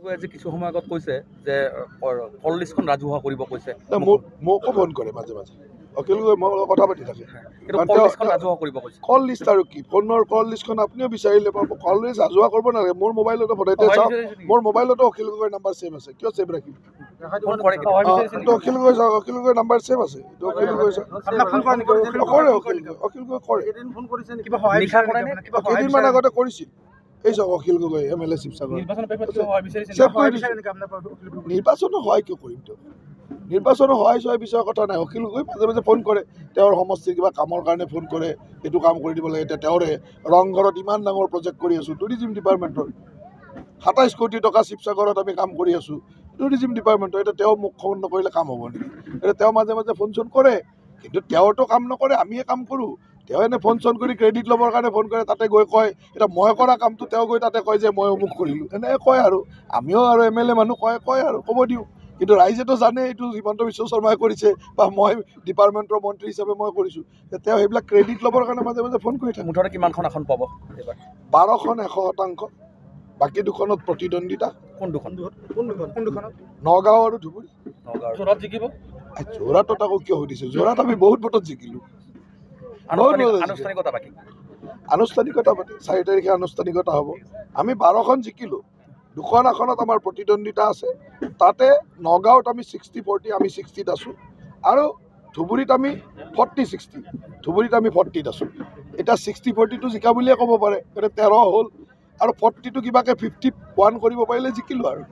আজি কিছু সময় আগত কৈছে যে কল লিষ্টখন ৰাজহুৱা কৰিব কৈছে। মোকো ফোন কৰে মাজে মাজে অখিল গগৈ মই কথা পাতি থাকে কল লিষ্ট আৰু কি ফোনৰ কল লিষ্টখন আপুনিও বিচাৰিলে পাব। কল লিষ্ট ৰাজহুৱা কৰিব নালাগে। মোৰ মোবাইলতে ফটাইতে চাওক, মোৰ মোবাইলতো অখিল গগৈৰ নাম্বাৰ ছেভ আছে। কিয় ছেভ ৰাখিম? অখিল গগৈ চাওক, অখিল গগৈৰ নাম্বাৰ ছেভ আছে। অখিল গগৈ কেইদিনমান আগতে কৰিছিল। এই চাওক অখিল গগৈ MLA শিৱসাগৰ নিৰ্বাচনো হয়। কিয় কৰিম? তেওঁ নিৰ্বাচনো হয় বিষয়ৰ কথা নাই। অখিল গগৈ মাজে মাজে ফোন কৰে, তেওঁৰ সমষ্টিৰ কিবা কামৰ কাৰণে ফোন কৰে, এইটো কাম কৰি দিব লাগে। এতিয়া তেওঁৰে ৰংঘৰত ইমান ডাঙৰ প্ৰজেক্ট কৰি আছোঁ টুৰিজিম ডিপাৰ্টমেণ্টৰ 27 কোটি টকা শিৱসাগৰত আমি কাম কৰি আছোঁ টুৰিজিম ডিপাৰ্টমেণ্টৰ। এতিয়া তেওঁ মোক ফোন নকৰিলে কাম হ'ব নেকি? এতিয়া তেওঁ মাজে মাজে ফোন চোন কৰে, কিন্তু তেওঁতো কাম নকৰে, আমিয়ে কাম কৰোঁ। তেওঁ এনে ফোন চোন কৰি ক্ৰেডিট ল'বৰ কাৰণে ফোন কৰে, তাতে গৈ কয় এতিয়া মই কৰা কামটো তেওঁ গৈ তাতে কয় যে মই অমুক কৰিলোঁ। এনেকৈ কয় আৰু আমিও আৰু MLA মানুহ কয় আৰু ক'ব দিওঁ। কিন্তু ৰাইজেতো জানে এইটো হিমন্ত বিশ্ব শৰ্মাই কৰিছে বা মই ডিপাৰ্টমেণ্টৰ মন্ত্ৰী হিচাপে মই কৰিছোঁ। তেওঁ সেইবিলাক ক্ৰেডিট ল'বৰ কাৰণে মাজে মাজে ফোন কৰি থাকে। মুঠতে কিমানখন আসন পাব? 12খন 100%। বাকী দুখনত প্ৰতিদ্বন্দ্বিতা। কোন দুখনত? নগাঁও আৰু ধুবুৰী। যোৰহাট জিকিব? যোৰহাটত আকৌ কিয় সুধিছে? যোৰহাট আমি বহুত ভোটত জিকিলোঁ। আনুষ্ঠানিকতা বাকী 4 তাৰিখে আনুষ্ঠানিকতা হ'ব। আমি 12খন জিকিলোঁ। 2খন আসনত আমাৰ প্ৰতিদ্বন্দ্বিতা আছে। তাতে নগাঁৱত আমি 60-40 আমি 60ত আছোঁ আৰু ধুবুৰীত আমি 40-60 ধুবুৰীত আমি 40ত আছোঁ। এতিয়া 60-40টো জিকা বুলিয়ে ক'ব পাৰে। এতিয়া 13 হ'ল আৰু 40টো কিবাকৈ 51 কৰিব পাৰিলে জিকিলোঁ আৰু।